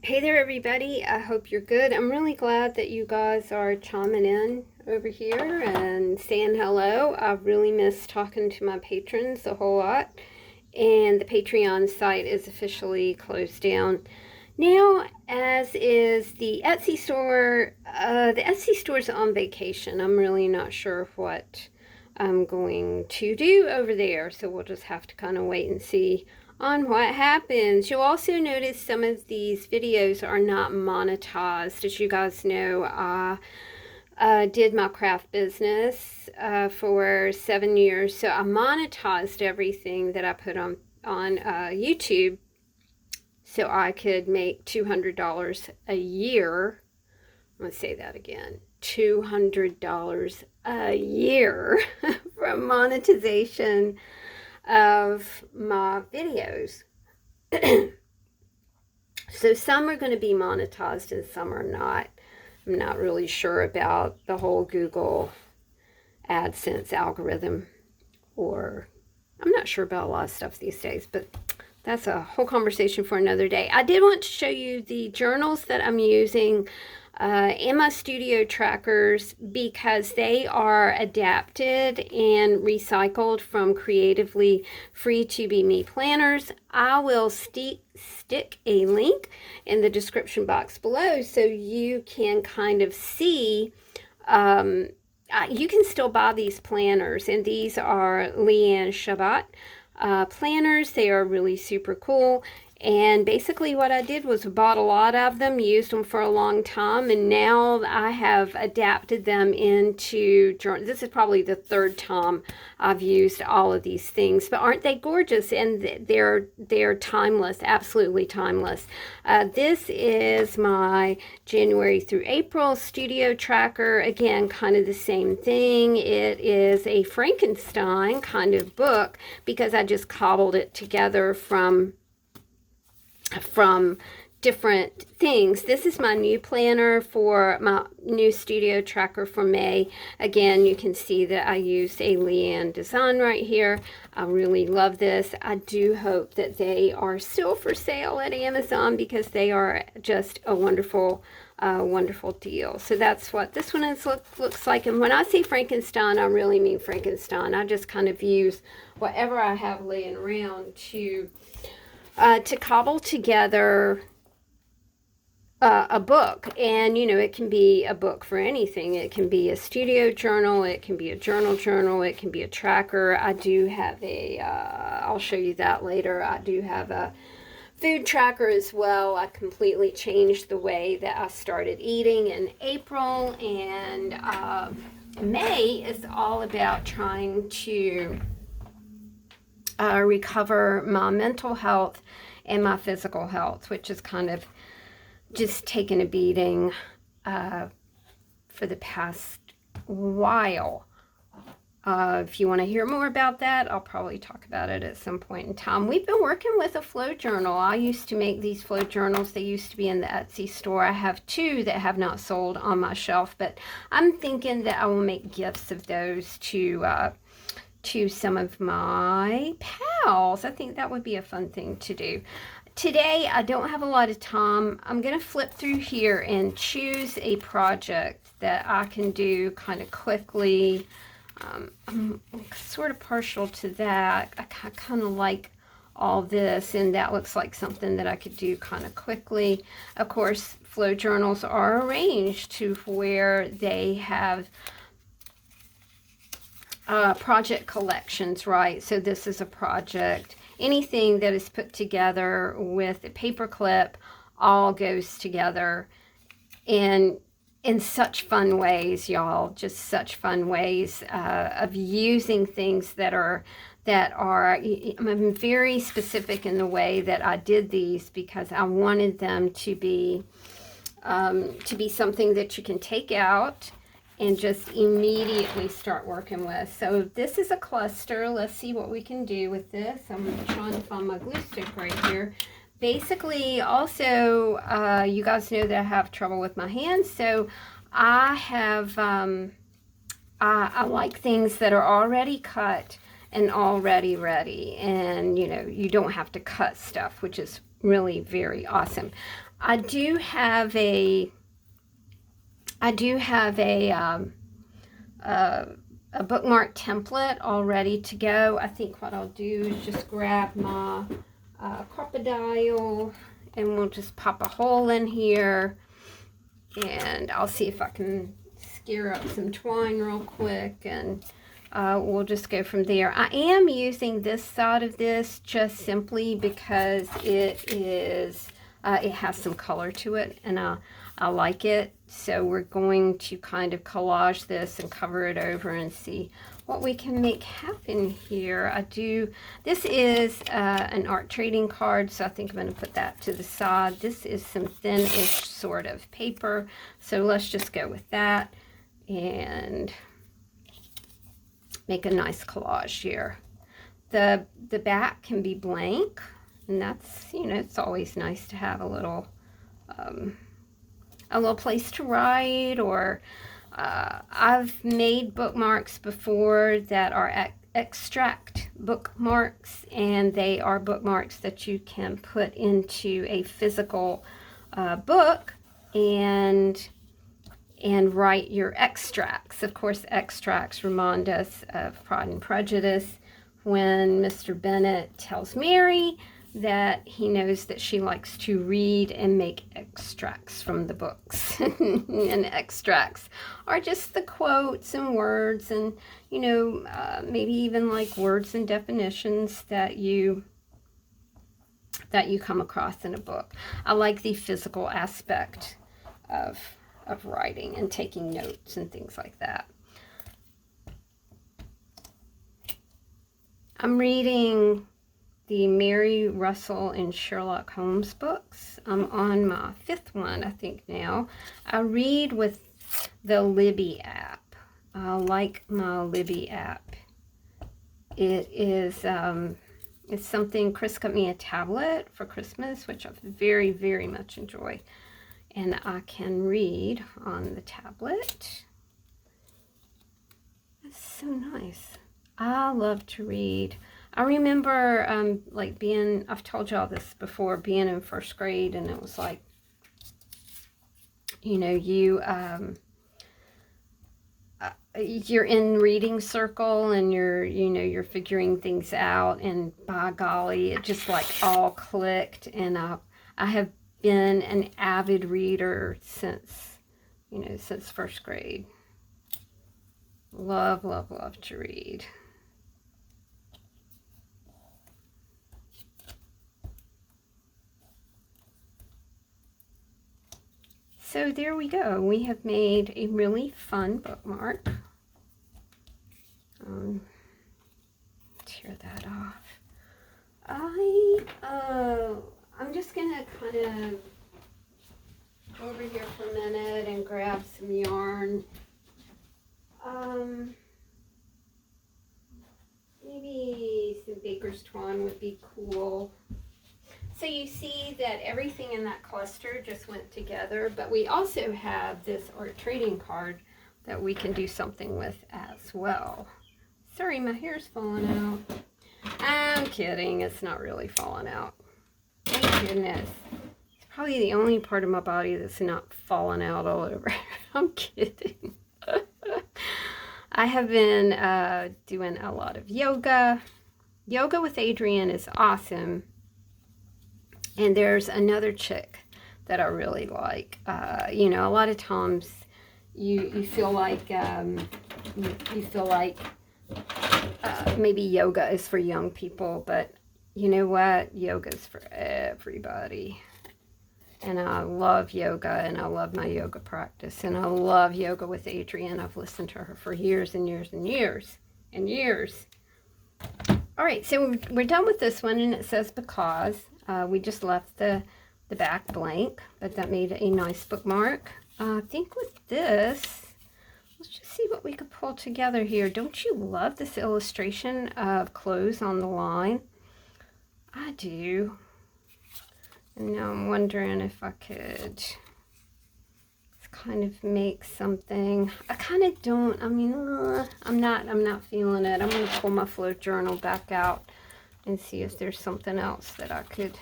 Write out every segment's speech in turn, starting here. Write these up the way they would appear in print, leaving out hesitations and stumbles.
Hey there, everybody. I hope you're good. I'm really glad that you guys are chiming in over here and saying hello. I've really missed talking to my patrons a whole lot. And the Patreon site is officially closed down now, as is the Etsy store. The Etsy store's on vacation. I'm really not sure what I'm going to do over there, so we'll just have to kind of wait and see on what happens. You'll also notice some of these videos are not monetized. As you guys know, I did my craft business for 7 years, so I monetized everything that I put on YouTube, so I could make $200 a year. I'm going to say that again. $200 a year from monetization of my videos. So some are going to be monetized and some are not. I'm not really sure about the whole Google AdSense algorithm, or I'm not sure about a lot of stuff these days, but that's a whole conversation for another day. I did want to show you the journals that I'm using and my studio trackers, because they are adapted and recycled from Creativelyfree2bme Planners. I will stick a link in the description box below so you can kind of see. You can still buy these planners, and these are Leanne Shabbat planners. They are really super cool. And basically what I did was bought a lot of them, used them for a long time, and now I have adapted them into journals. This is probably the third time I've used all of these things, but aren't they gorgeous? And they're timeless, absolutely timeless. This is my January through April studio tracker. Again, kind of the same thing. It is a Frankenstein kind of book because I just cobbled it together from different things. This is my new planner for my new studio tracker for May. Again, you can see that I used a Leanne design right here. I really love this. I do hope that they are still for sale at Amazon because they are just a wonderful wonderful deal. So that's what this one looks like. And when I say Frankenstein, I really mean Frankenstein. I just kind of use whatever I have laying around to cobble together a book. And, you know, it can be a book for anything. It can be a studio journal. It can be a journal. It can be a tracker. I do have I'll show you that later. I do have a food tracker as well. I completely changed the way that I started eating in April. And May is all about trying to recover my mental health and my physical health, which is kind of just taken a beating for the past while. If you want to hear more about that, I'll probably talk about it at some point in time. We've been working with a flow journal. I used to make these flow journals. They used to be in the Etsy store. I have two that have not sold on my shelf, but I'm thinking that I will make gifts of those to some of my pals. I think that would be a fun thing to do. Today, I don't have a lot of time. I'm going to flip through here and choose a project that I can do kind of quickly. I'm sort of partial to that. I kind of like all this, and that looks like something that I could do kind of quickly. Of course, flow journals are arranged to where they have project collections, right? So this is a project. Anything that is put together with a paper clip all goes together in such fun ways, y'all. Just such fun ways of using things that are. I'm very specific in the way that I did these because I wanted them to be something that you can take out and just immediately start working with. So this is a cluster. Let's see what we can do with this. I'm trying to find my glue stick right here. Basically, also, you guys know that I have trouble with my hands, so I have, I like things that are already cut and already ready, and, you know, you don't have to cut stuff, which is really very awesome. I do have a bookmark template all ready to go. I think what I'll do is just grab my crocodile, and we'll just pop a hole in here, and I'll see if I can scare up some twine real quick, and we'll just go from there. I am using this side of this just simply because it has some color to it, and I like it. So we're going to kind of collage this and cover it over and see what we can make happen here. This is an art trading card, so I think I'm going to put that to the side. This is some thin-ish sort of paper, so let's just go with that and make a nice collage here. The back can be blank, and that's, you know, it's always nice to have a little place to write, or I've made bookmarks before that are extract bookmarks, and they are bookmarks that you can put into a physical book and write your extracts. Of course, extracts remind us of Pride and Prejudice when Mr. Bennet tells Mary that he knows that she likes to read and make extracts from the books. And extracts are just the quotes and words, and, you know, maybe even like words and definitions that you come across in a book. I like the physical aspect of writing and taking notes and things like that. I'm reading the Mary Russell and Sherlock Holmes books. I'm on my 5th one, I think, now. I read with the Libby app. I like my Libby app. It is it's something, Chris got me a tablet for Christmas, which I very, very much enjoy. And I can read on the tablet. That's so nice. I love to read. I remember like I've told y'all this before, being in 1st grade, and it was like, you know, you're in reading circle, and you're figuring things out, and by golly, it just like all clicked. And I have been an avid reader since 1st grade. Love, love, love to read. So there we go. We have made a really fun bookmark. Tear that off. I'm just gonna kind of go over here for a minute and grab some yarn. Maybe some baker's twine would be cool. So you see that everything in that cluster just went together, but we also have this art trading card that we can do something with as well. Sorry, my hair's falling out. I'm kidding, it's not really falling out. Thank goodness. It's probably the only part of my body that's not falling out all over. I'm kidding. I have been doing a lot of yoga. Yoga with Adrienne is awesome. And there's another chick that I really like. You know, a lot of times you feel like maybe yoga is for young people, but you know what? Yoga is for everybody. And I love yoga, and I love my yoga practice, and I love Yoga with Adrienne. I've listened to her for years and years and years and years. All right, so we're done with this one, and it says because. We just left the back blank, but that made a nice bookmark. I think with this, let's just see what we could pull together here. Don't you love this illustration of clothes on the line? I do. And now I'm wondering if I could kind of make something. I kind of don't, I mean, I'm not feeling it. I'm going to pull my float journal back out and see if there's something else that I could,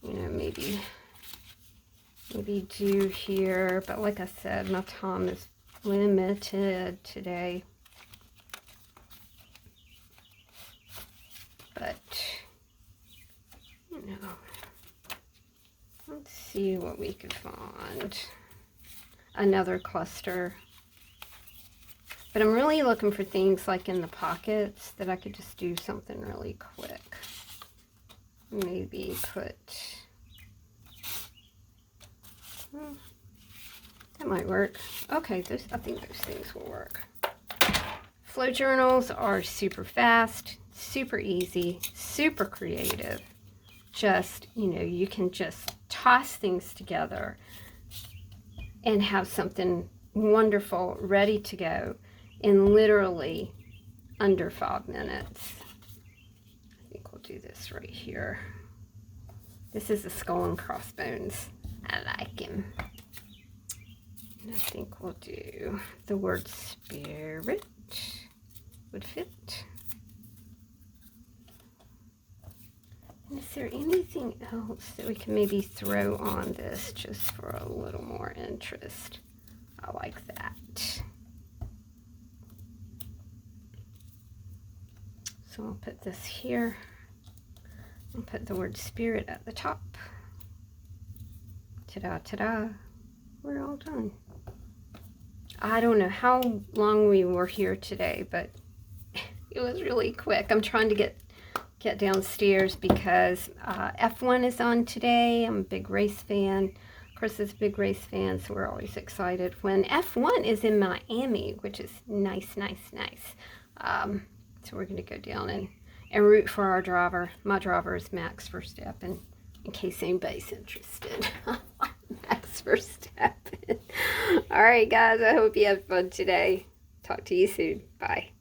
you know, maybe maybe do here, but like I said, my time is limited today. But, you know, let's see what we could find. Another cluster. But I'm really looking for things like in the pockets that I could just do something really quick. Maybe put, that might work. Okay, I think those things will work. Flow journals are super fast, super easy, super creative. Just, you know, you can just toss things together and have something wonderful ready to go in literally under 5 minutes. I think we'll do this right here. This is a skull and crossbones. I like him. And I think we'll do the word spirit would fit. And is there anything else that we can maybe throw on this just for a little more interest? I like that. So I'll put this here. I'll put the word spirit at the top. Ta-da, ta-da. We're all done. I don't know how long we were here today, but it was really quick. I'm trying to get downstairs because F1 is on today. I'm a big race fan. Chris is a big race fan, so we're always excited when F1 is in Miami, which is nice, nice, nice. So we're going to go down and root for our driver. My driver is Max Verstappen, in case anybody's interested. Max Verstappen. All right, guys, I hope you have fun today. Talk to you soon. Bye.